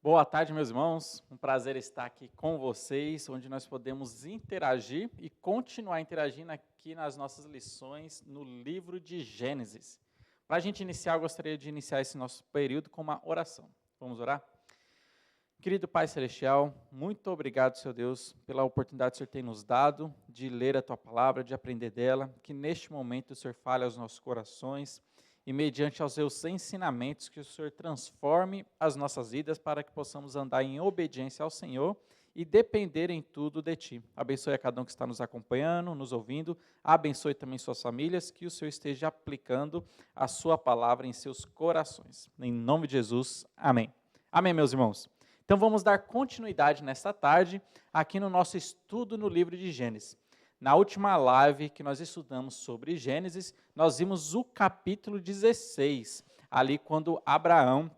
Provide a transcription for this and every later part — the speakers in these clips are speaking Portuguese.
Boa tarde, meus irmãos. Um prazer estar aqui com vocês, onde nós podemos interagir e continuar interagindo aqui nas nossas lições no livro de Gênesis. Para a gente iniciar, eu gostaria de iniciar esse nosso período com uma oração. Vamos orar? Querido Pai Celestial, muito obrigado, Senhor Deus, pela oportunidade que o Senhor tem nos dado de ler a Tua palavra, de aprender dela, que neste momento o Senhor fale aos nossos corações e mediante aos seus ensinamentos que o Senhor transforme as nossas vidas para que possamos andar em obediência ao Senhor e depender em tudo de Ti. Abençoe a cada um que está nos acompanhando, nos ouvindo, abençoe também suas famílias, que o Senhor esteja aplicando a Sua palavra em seus corações. Em nome de Jesus, amém. Amém, meus irmãos. Então vamos dar continuidade nesta tarde aqui no nosso estudo no livro de Gênesis. Na última live que nós estudamos sobre Gênesis, nós vimos o capítulo 16, ali quando Abraão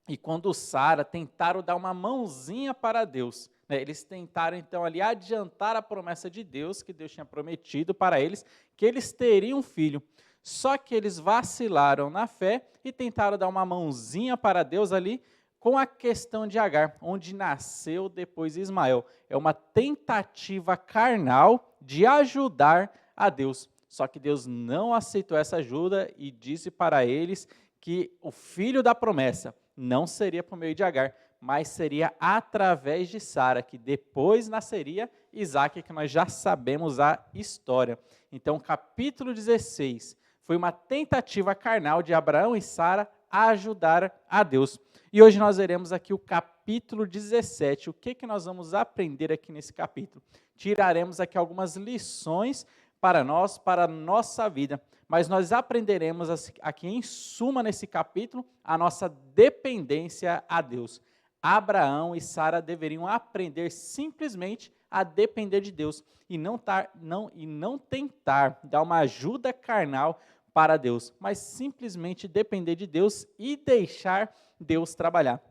e quando Sara tentaram dar uma mãozinha para Deus. Eles tentaram então ali adiantar a promessa de Deus, que Deus tinha prometido para eles, que eles teriam um filho. Só que eles vacilaram na fé e tentaram dar uma mãozinha para Deus ali, com a questão de Agar, onde nasceu depois Ismael. É uma tentativa carnal de ajudar a Deus. Só que Deus não aceitou essa ajuda e disse para eles que o filho da promessa não seria por meio de Agar, mas seria através de Sara, que depois nasceria Isaac, que nós já sabemos a história. Então, capítulo 16 foi uma tentativa carnal de Abraão e Sara a ajudar a Deus. E hoje nós veremos aqui o capítulo 17. O que nós vamos aprender aqui nesse capítulo? Tiraremos aqui algumas lições para nós, para a nossa vida. Mas nós aprenderemos aqui em suma nesse capítulo a nossa dependência a Deus. Abraão e Sara deveriam aprender simplesmente a depender de Deus e não tentar dar uma ajuda carnal para Deus, mas simplesmente depender de Deus e deixar Deus trabalhar.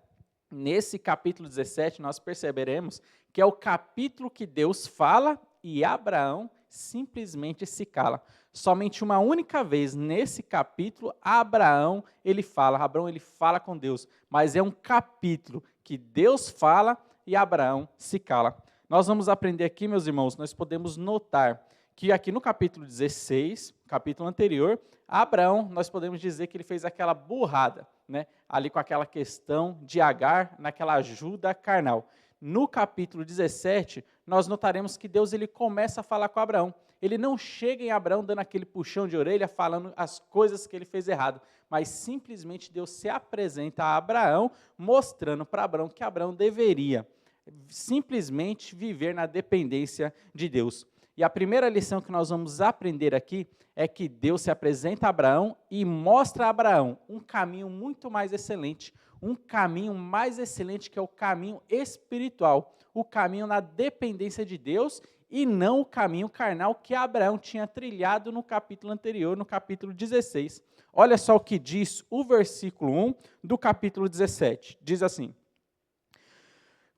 Nesse capítulo 17, nós perceberemos que é o capítulo que Deus fala e Abraão simplesmente se cala. Somente uma única vez nesse capítulo, Abraão ele fala com Deus, mas é um capítulo que Deus fala e Abraão se cala. Nós vamos aprender aqui, meus irmãos, nós podemos notar que aqui no capítulo 16, capítulo anterior, Abraão, nós podemos dizer que ele fez aquela burrada, ali com aquela questão de Agar, naquela ajuda carnal. No capítulo 17, nós notaremos que Deus ele começa a falar com Abraão. Ele não chega em Abraão dando aquele puxão de orelha, falando as coisas que ele fez errado, mas simplesmente Deus se apresenta a Abraão, mostrando para Abraão que Abraão deveria simplesmente viver na dependência de Deus. E a primeira lição que nós vamos aprender aqui é que Deus se apresenta a Abraão e mostra a Abraão um caminho muito mais excelente, um caminho mais excelente que é o caminho espiritual, o caminho na dependência de Deus e não o caminho carnal que Abraão tinha trilhado no capítulo anterior, no capítulo 16. Olha só o que diz o versículo 1 do capítulo 17. Diz assim: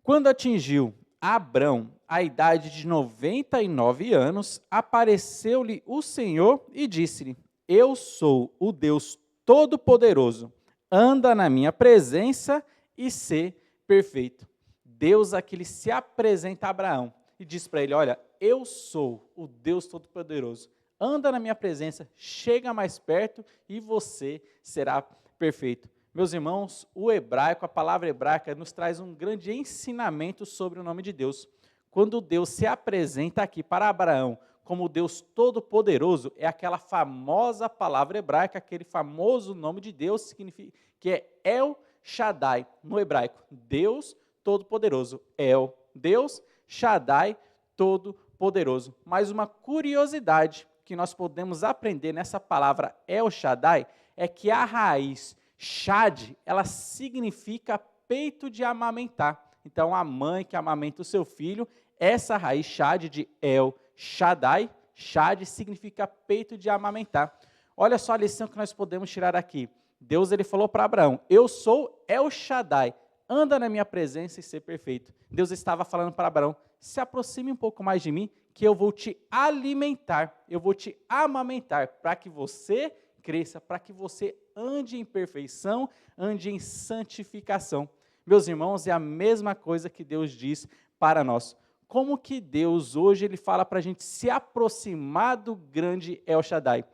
quando atingiu Abrão a idade de 99 anos, apareceu-lhe o Senhor e disse-lhe: eu sou o Deus Todo-Poderoso, anda na minha presença e sê perfeito. Deus aqui se apresenta a Abraão e diz para ele: olha, eu sou o Deus Todo-Poderoso, anda na minha presença, chega mais perto e você será perfeito. Meus irmãos, o hebraico, a palavra hebraica, nos traz um grande ensinamento sobre o nome de Deus. Quando Deus se apresenta aqui para Abraão como Deus Todo-Poderoso, é aquela famosa palavra hebraica, aquele famoso nome de Deus, que é El Shaddai, no hebraico. Deus Todo-Poderoso. El, Deus, Shaddai, Todo-Poderoso. Mas uma curiosidade que nós podemos aprender nessa palavra El Shaddai é que a raiz Shad, ela significa peito de amamentar. Então, a mãe que amamenta o seu filho, essa raiz Shad de El Shaddai, Shad significa peito de amamentar. Olha só a lição que nós podemos tirar aqui. Deus ele falou para Abraão: eu sou El Shaddai, anda na minha presença e ser perfeito. Deus estava falando para Abraão: se aproxime um pouco mais de mim, que eu vou te alimentar, eu vou te amamentar, para que você cresça, para que você ande em perfeição, ande em santificação. Meus irmãos, é a mesma coisa que Deus diz para nós. Como que Deus hoje ele fala para a gente se aproximar do grande El Shaddai?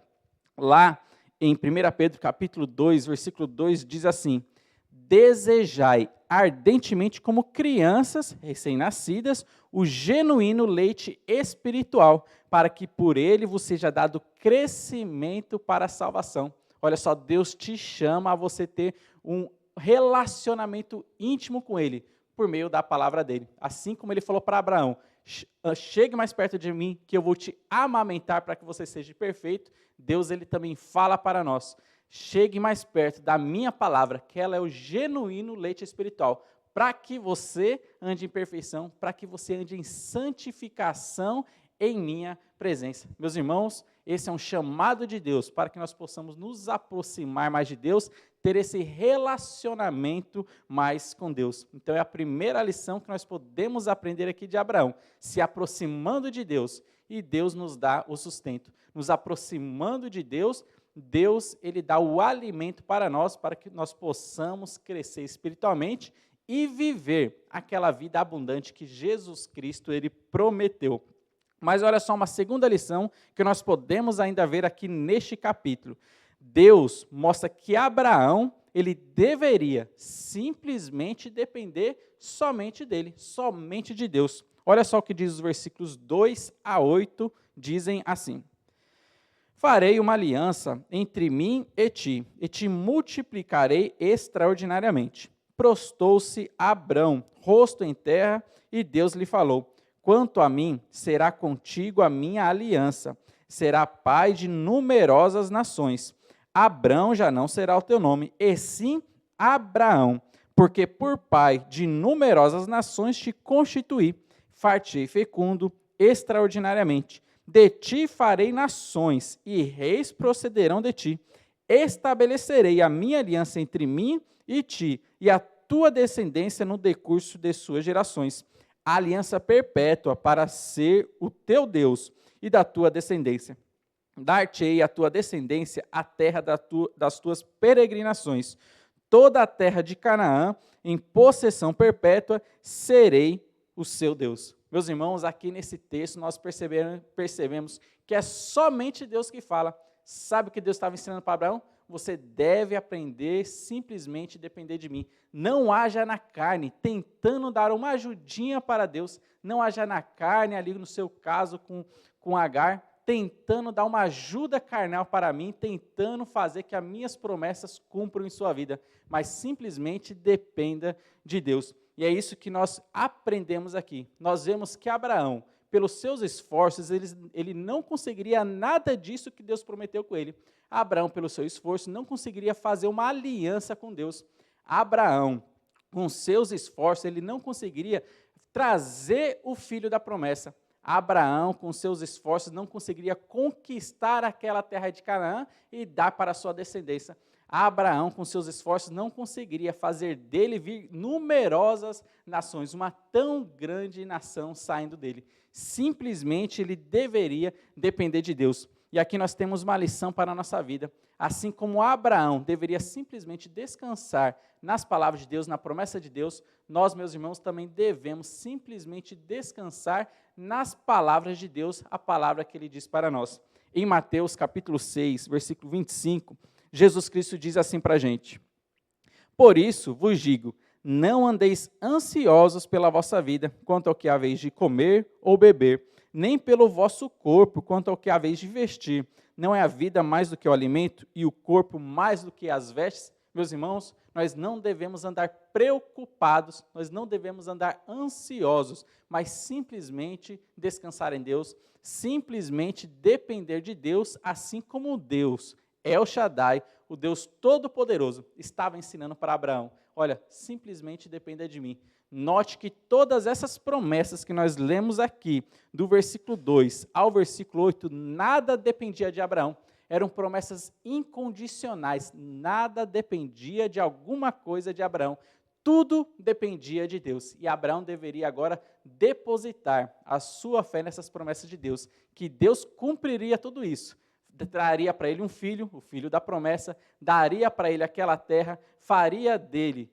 Lá em 1 Pedro capítulo 2, versículo 2, diz assim: desejai ardentemente como crianças recém-nascidas o genuíno leite espiritual, para que por ele vos seja dado crescimento para a salvação. Olha só, Deus te chama a você ter um relacionamento íntimo com ele, por meio da palavra dele. Assim como ele falou para Abraão: chegue mais perto de mim, que eu vou te amamentar para que você seja perfeito. Deus ele também fala para nós: chegue mais perto da minha palavra, que ela é o genuíno leite espiritual, para que você ande em perfeição, para que você ande em santificação em minha presença. Meus irmãos, esse é um chamado de Deus para que nós possamos nos aproximar mais de Deus, ter esse relacionamento mais com Deus. Então é a primeira lição que nós podemos aprender aqui de Abraão, se aproximando de Deus, e Deus nos dá o sustento. Nos aproximando de Deus, Deus ele dá o alimento para nós, para que nós possamos crescer espiritualmente e viver aquela vida abundante que Jesus Cristo ele prometeu. Mas olha só uma segunda lição que nós podemos ainda ver aqui neste capítulo. Deus mostra que Abraão, ele deveria simplesmente depender somente dele, somente de Deus. Olha só o que diz os versículos 2 a 8, dizem assim: farei uma aliança entre mim e te multiplicarei extraordinariamente. Prostou-se Abrão, rosto em terra, e Deus lhe falou: quanto a mim, será contigo a minha aliança, será pai de numerosas nações. Abrão já não será o teu nome, e sim Abraão, porque por pai de numerosas nações te constituí, fartei fecundo extraordinariamente. De ti farei nações, e reis procederão de ti. Estabelecerei a minha aliança entre mim e ti, e a tua descendência no decurso de suas gerações. A aliança perpétua para ser o teu Deus e da tua descendência. Dar-te-ei a tua descendência a terra das tuas peregrinações. Toda a terra de Canaã, em possessão perpétua, serei o seu Deus. Meus irmãos, aqui nesse texto nós percebemos que é somente Deus que fala. Sabe o que Deus estava ensinando para Abraão? Você deve aprender simplesmente depender de mim. Não haja na carne, tentando dar uma ajudinha para Deus. Não haja na carne, ali no seu caso com Agar, tentando dar uma ajuda carnal para mim, tentando fazer que as minhas promessas cumpram em sua vida. Mas simplesmente dependa de Deus. E é isso que nós aprendemos aqui. Nós vemos que Abraão, pelos seus esforços, ele não conseguiria nada disso que Deus prometeu com ele. Abraão, pelo seu esforço, não conseguiria fazer uma aliança com Deus. Abraão, com seus esforços, ele não conseguiria trazer o filho da promessa. Abraão, com seus esforços, não conseguiria conquistar aquela terra de Canaã e dar para a sua descendência. Abraão, com seus esforços, não conseguiria fazer dele vir numerosas nações, uma tão grande nação saindo dele. Simplesmente ele deveria depender de Deus. E aqui nós temos uma lição para a nossa vida. Assim como Abraão deveria simplesmente descansar nas palavras de Deus, na promessa de Deus, nós, meus irmãos, também devemos simplesmente descansar nas palavras de Deus, a palavra que ele diz para nós. Em Mateus capítulo 6, versículo 25, Jesus Cristo diz assim para a gente: por isso vos digo, não andeis ansiosos pela vossa vida, quanto ao que haveis de comer ou beber, nem pelo vosso corpo, quanto ao que haveis de vestir. Não é a vida mais do que o alimento, e o corpo mais do que as vestes? Meus irmãos, nós não devemos andar preocupados, nós não devemos andar ansiosos, mas simplesmente descansar em Deus, simplesmente depender de Deus, assim como Deus, El Shaddai, o Deus Todo-Poderoso, estava ensinando para Abraão. Olha, simplesmente dependa de mim. Note que todas essas promessas que nós lemos aqui, do versículo 2 ao versículo 8, nada dependia de Abraão. Eram promessas incondicionais, nada dependia de alguma coisa de Abraão. Tudo dependia de Deus. E Abraão deveria agora depositar a sua fé nessas promessas de Deus, que Deus cumpriria tudo isso. traria para ele um filho, o filho da promessa, daria para ele aquela terra, faria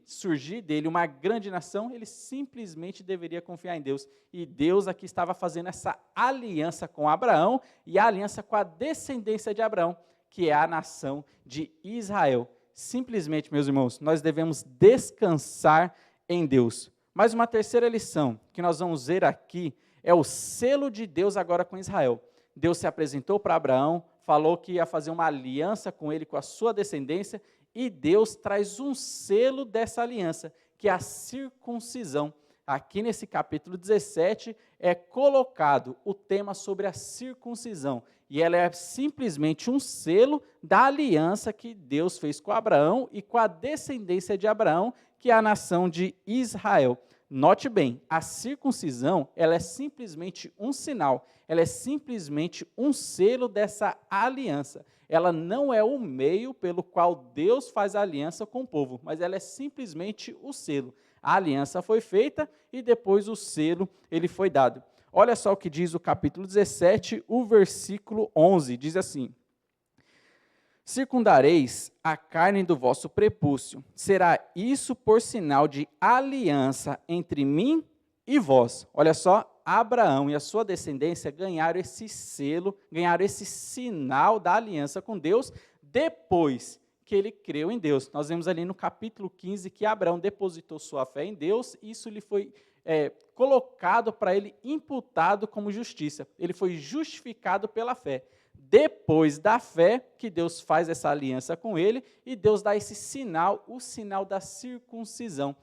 surgir dele uma grande nação, ele simplesmente deveria confiar em Deus. E Deus aqui estava fazendo essa aliança com Abraão e a aliança com a descendência de Abraão, que é a nação de Israel. Simplesmente, meus irmãos, nós devemos descansar em Deus. Mas uma terceira lição que nós vamos ver aqui é o selo de Deus agora com Israel. Deus se apresentou para Abraão, falou que ia fazer uma aliança com ele, com a sua descendência, e Deus traz um selo dessa aliança, que é a circuncisão. Aqui nesse capítulo 17 é colocado o tema sobre a circuncisão, e ela é simplesmente um selo da aliança que Deus fez com Abraão e com a descendência de Abraão, que é a nação de Israel. Note bem, a circuncisão, ela é simplesmente um sinal, ela é simplesmente um selo dessa aliança. Ela não é o meio pelo qual Deus faz a aliança com o povo, mas ela é simplesmente o selo. A aliança foi feita e depois o selo ele foi dado. Olha só o que diz o capítulo 17, o versículo 11, diz assim: circundareis a carne do vosso prepúcio, será isso por sinal de aliança entre mim e vós. Olha só, Abraão e a sua descendência ganharam esse selo, ganharam esse sinal da aliança com Deus, depois que ele creu em Deus. Nós vemos ali no capítulo 15 que Abraão depositou sua fé em Deus, e isso lhe foi colocado para ele, imputado como justiça. Ele foi justificado pela fé. Depois da fé, que Deus faz essa aliança com ele, e Deus dá esse sinal, o sinal da circuncisão.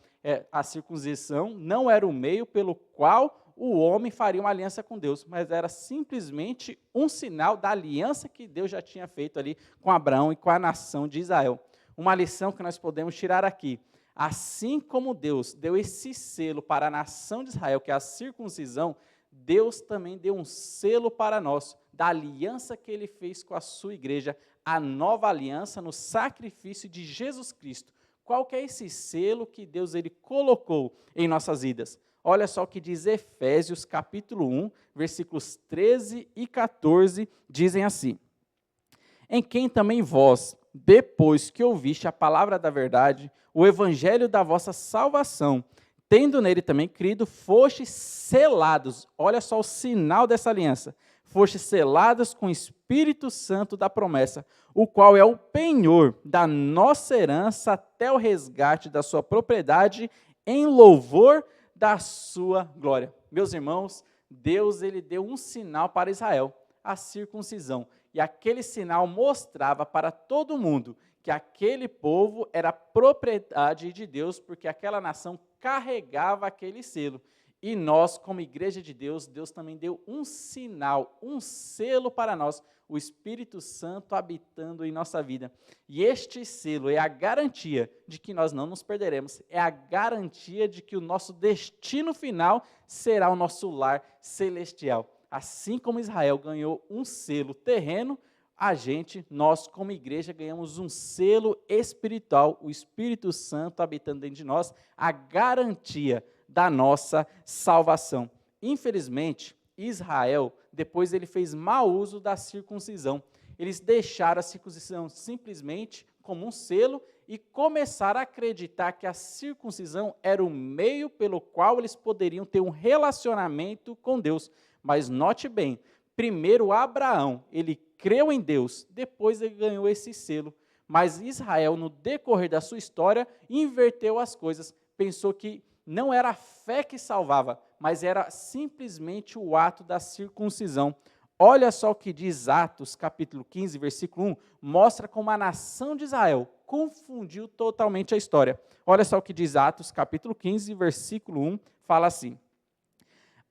A circuncisão não era o meio pelo qual o homem faria uma aliança com Deus, mas era simplesmente um sinal da aliança que Deus já tinha feito ali com Abraão e com a nação de Israel. Uma lição que nós podemos tirar aqui: assim como Deus deu esse selo para a nação de Israel, que é a circuncisão, Deus também deu um selo para nós, da aliança que ele fez com a sua igreja, a nova aliança no sacrifício de Jesus Cristo. Qual que é esse selo que Deus ele colocou em nossas vidas? Olha só o que diz Efésios capítulo 1, versículos 13 e 14, dizem assim: em quem também vós, depois que ouviste a palavra da verdade, o evangelho da vossa salvação, tendo nele também crido, fostes selados. Olha só o sinal dessa aliança: fostes selados com o Espírito Santo da promessa, o qual é o penhor da nossa herança até o resgate da sua propriedade, em louvor da sua glória. Meus irmãos, Deus ele deu um sinal para Israel, a circuncisão. E aquele sinal mostrava para todo mundo que aquele povo era propriedade de Deus, porque aquela nação carregava aquele selo. E nós, como igreja de Deus, Deus também deu um sinal, um selo para nós, o Espírito Santo habitando em nossa vida. E este selo é a garantia de que nós não nos perderemos, é a garantia de que o nosso destino final será o nosso lar celestial. Assim como Israel ganhou um selo terreno, nós como igreja ganhamos um selo espiritual, o Espírito Santo habitando dentro de nós, a garantia da nossa salvação. Infelizmente, Israel, depois ele fez mau uso da circuncisão. Eles deixaram a circuncisão simplesmente como um selo e começaram a acreditar que a circuncisão era o meio pelo qual eles poderiam ter um relacionamento com Deus. Mas note bem, primeiro Abraão, ele creu em Deus, depois ele ganhou esse selo. Mas Israel, no decorrer da sua história, inverteu as coisas, pensou que não era a fé que salvava, mas era simplesmente o ato da circuncisão. Olha só o que diz Atos, capítulo 15, versículo 1, mostra como a nação de Israel confundiu totalmente a história. Olha só o que diz Atos, capítulo 15, versículo 1, fala assim: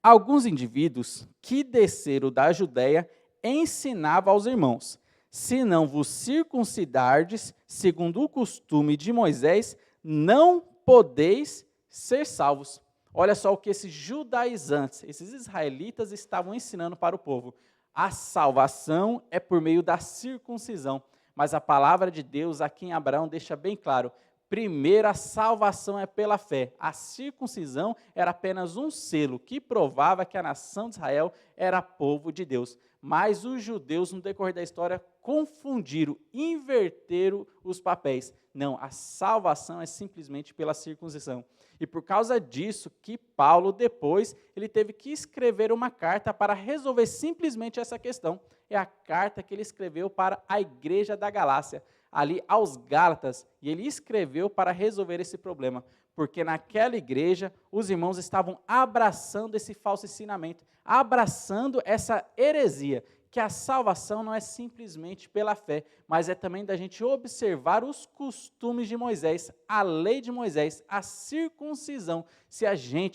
alguns indivíduos que desceram da Judéia ensinavam aos irmãos: se não vos circuncidardes, segundo o costume de Moisés, não podeis ser salvos. Olha só o que esses judaizantes, esses israelitas estavam ensinando para o povo. A salvação é por meio da circuncisão. Mas a palavra de Deus aqui em Abraão deixa bem claro: primeiro a salvação é pela fé. A circuncisão era apenas um selo que provava que a nação de Israel era povo de Deus. Mas os judeus, no decorrer da história, confundiram, inverteram os papéis. Não, a salvação é simplesmente pela circuncisão. E por causa disso que Paulo, depois, ele teve que escrever uma carta para resolver simplesmente essa questão. É a carta que ele escreveu para a igreja da Galácia, ali aos Gálatas, e ele escreveu para resolver esse problema, porque naquela igreja os irmãos estavam abraçando esse falso ensinamento, abraçando essa heresia, que a salvação não é simplesmente pela fé, mas é também da gente observar os costumes de Moisés, a lei de Moisés, a circuncisão. Se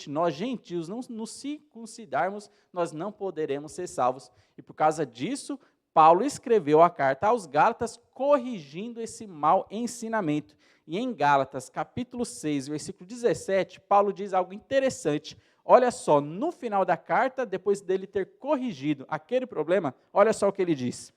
nós gentios, não nos circuncidarmos, nós não poderemos ser salvos. E por causa disso, Paulo escreveu a carta aos Gálatas corrigindo esse mau ensinamento. E em Gálatas, capítulo 6, versículo 17, Paulo diz algo interessante. Olha só, no final da carta, depois dele ter corrigido aquele problema, olha só o que ele diz.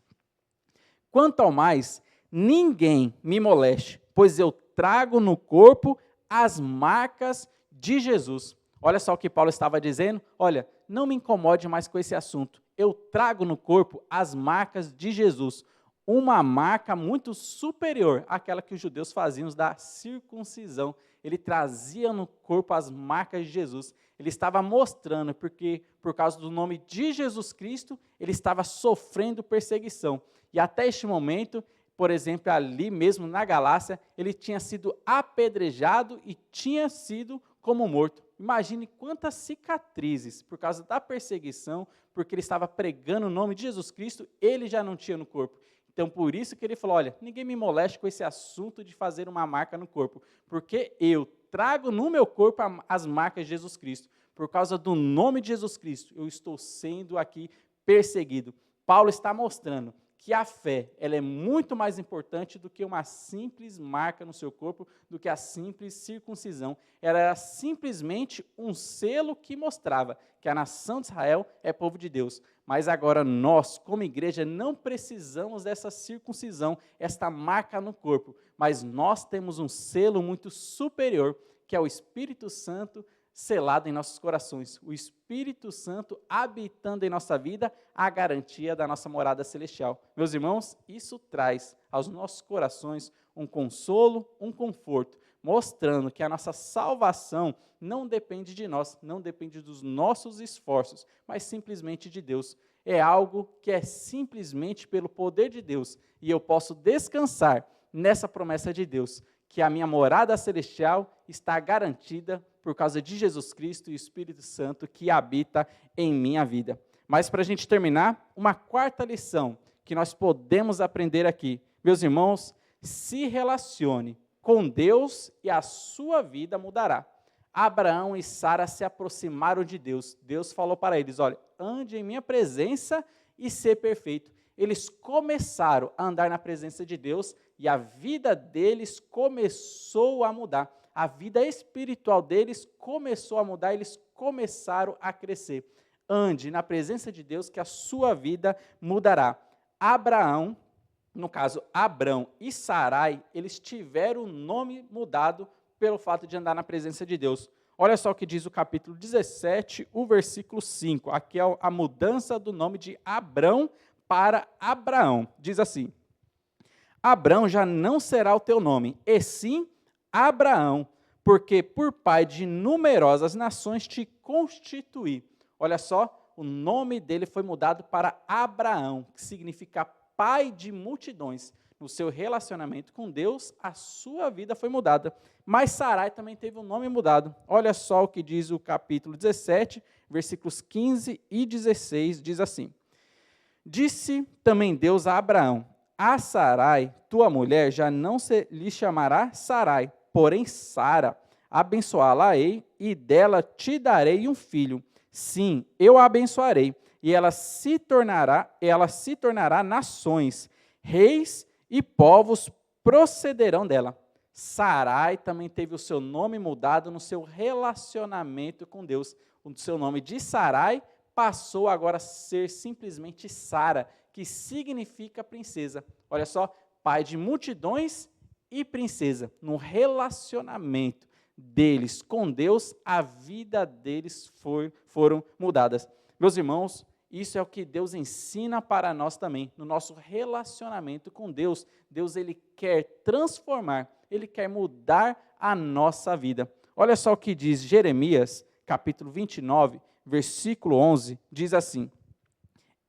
Quanto ao mais, ninguém me moleste, pois eu trago no corpo as marcas de Jesus. Olha só o que Paulo estava dizendo. Olha, não me incomode mais com esse assunto. Eu trago no corpo as marcas de Jesus. Uma marca muito superior àquela que os judeus faziam da circuncisão. Ele trazia no corpo as marcas de Jesus. Ele estava mostrando, porque por causa do nome de Jesus Cristo, ele estava sofrendo perseguição. E até este momento, por exemplo, ali mesmo na Galácia, ele tinha sido apedrejado e tinha sido como morto. Imagine quantas cicatrizes, por causa da perseguição, porque ele estava pregando o nome de Jesus Cristo, ele já não tinha no corpo. Então, por isso que ele falou, olha, ninguém me moleste com esse assunto de fazer uma marca no corpo, porque eu trago no meu corpo as marcas de Jesus Cristo. Por causa do nome de Jesus Cristo, eu estou sendo aqui perseguido. Paulo está mostrando que a fé, ela é muito mais importante do que uma simples marca no seu corpo, do que a simples circuncisão. Ela era simplesmente um selo que mostrava que a nação de Israel é povo de Deus. Mas agora nós, como igreja, não precisamos dessa circuncisão, esta marca no corpo, mas nós temos um selo muito superior, que é o Espírito Santo selado em nossos corações. O Espírito Santo habitando em nossa vida, a garantia da nossa morada celestial. Meus irmãos, isso traz aos nossos corações um consolo, um conforto, mostrando que a nossa salvação não depende de nós, não depende dos nossos esforços, mas simplesmente de Deus. É algo que é simplesmente pelo poder de Deus, e eu posso descansar nessa promessa de Deus, que a minha morada celestial está garantida por causa de Jesus Cristo e o Espírito Santo que habita em minha vida. Mas para a gente terminar, uma quarta lição que nós podemos aprender aqui. Meus irmãos, se relacione com Deus e a sua vida mudará. Abraão e Sara se aproximaram de Deus. Deus falou para eles, olha, ande em minha presença e ser perfeito. Eles começaram a andar na presença de Deus e a vida deles começou a mudar. A vida espiritual deles começou a mudar, eles começaram a crescer. Ande na presença de Deus que a sua vida mudará. Abraão, no caso Abrão e Sarai, eles tiveram o nome mudado pelo fato de andar na presença de Deus. Olha só o que diz o capítulo 17, o versículo 5. Aqui é a mudança do nome de Abrão para Abraão. Diz assim: Abrão já não será o teu nome, e sim Abraão, porque por pai de numerosas nações te constituí. Olha só, o nome dele foi mudado para Abraão, que significa pai de multidões. No seu relacionamento com Deus, a sua vida foi mudada. Mas Sarai também teve o nome mudado. Olha só o que diz o capítulo 17, versículos 15 e 16, diz assim: Disse também Deus a Abraão: A Sarai, tua mulher, já não se lhe chamará Sarai, porém Sara. Abençoá-la-ei e dela te darei um filho. Sim, eu a abençoarei, e ela se tornará nações, reis e povos procederão dela. Sarai também teve o seu nome mudado no seu relacionamento com Deus. O seu nome de Sarai passou agora a ser simplesmente Sara, que significa princesa. Olha só, pai de multidões e princesa. No relacionamento deles com Deus, a vida deles foram mudadas. Meus irmãos, Isso é o que Deus ensina para nós também, no nosso relacionamento com Deus. Deus, Ele quer transformar, Ele quer mudar a nossa vida. Olha só o que diz Jeremias, capítulo 29, versículo 11, diz assim: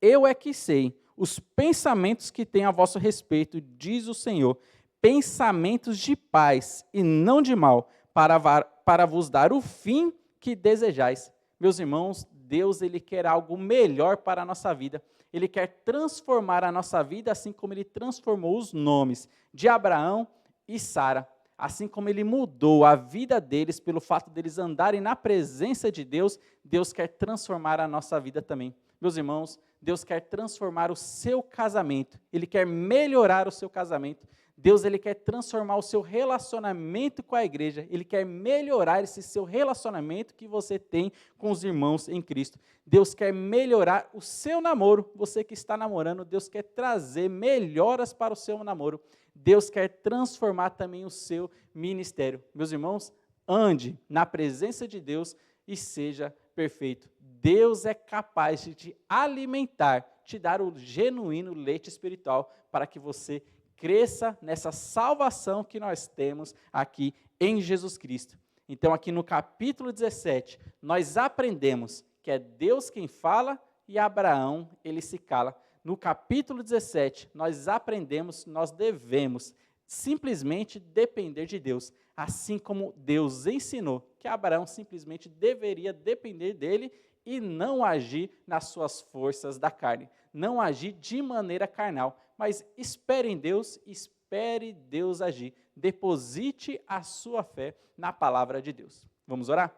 Eu é que sei os pensamentos que tenho a vosso respeito, diz o Senhor, pensamentos de paz e não de mal, para vos dar o fim que desejais. Meus irmãos, Deus, Ele quer algo melhor para a nossa vida. Ele quer transformar a nossa vida, assim como Ele transformou os nomes de Abraão e Sara. Assim como Ele mudou a vida deles pelo fato deles andarem na presença de Deus, Deus quer transformar a nossa vida também. Meus irmãos, Deus quer transformar o seu casamento, Ele quer melhorar o seu casamento. Deus, Ele quer transformar o seu relacionamento com a igreja, Ele quer melhorar esse seu relacionamento que você tem com os irmãos em Cristo. Deus quer melhorar o seu namoro, você que está namorando, Deus quer trazer melhoras para o seu namoro. Deus quer transformar também o seu ministério. Meus irmãos, ande na presença de Deus e seja perfeito. Deus é capaz de te alimentar, te dar o genuíno leite espiritual para que você cresça nessa salvação que nós temos aqui em Jesus Cristo. Então, aqui no capítulo 17, nós aprendemos que é Deus quem fala e Abraão, ele se cala. No capítulo 17, nós aprendemos que nós devemos simplesmente depender de Deus, assim como Deus ensinou que Abraão simplesmente deveria depender dele e não agir nas suas forças da carne, não agir de maneira carnal, mas espere em Deus, espere Deus agir, deposite a sua fé na palavra de Deus. Vamos orar?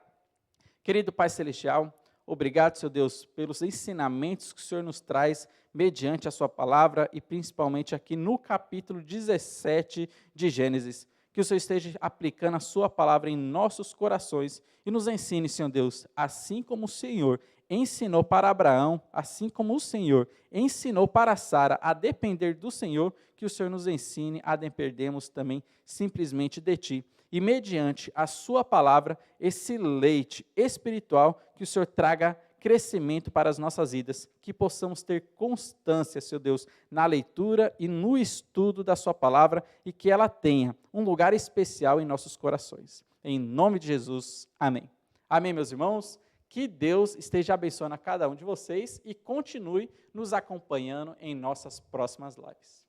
Querido Pai Celestial, obrigado, Senhor Deus, pelos ensinamentos que o Senhor nos traz mediante a sua palavra e principalmente aqui no capítulo 17 de Gênesis. Que o Senhor esteja aplicando a sua palavra em nossos corações e nos ensine, Senhor Deus, assim como o Senhor ensinou para Abraão, assim como o Senhor ensinou para Sara a depender do Senhor, que o Senhor nos ensine a dependermos também simplesmente de Ti. E mediante a sua palavra, esse leite espiritual, que o Senhor traga crescimento para as nossas vidas, que possamos ter constância, Senhor Deus, na leitura e no estudo da sua palavra e que ela tenha um lugar especial em nossos corações. Em nome de Jesus, amém. Amém, meus irmãos? Que Deus esteja abençoando a cada um de vocês e continue nos acompanhando em nossas próximas lives.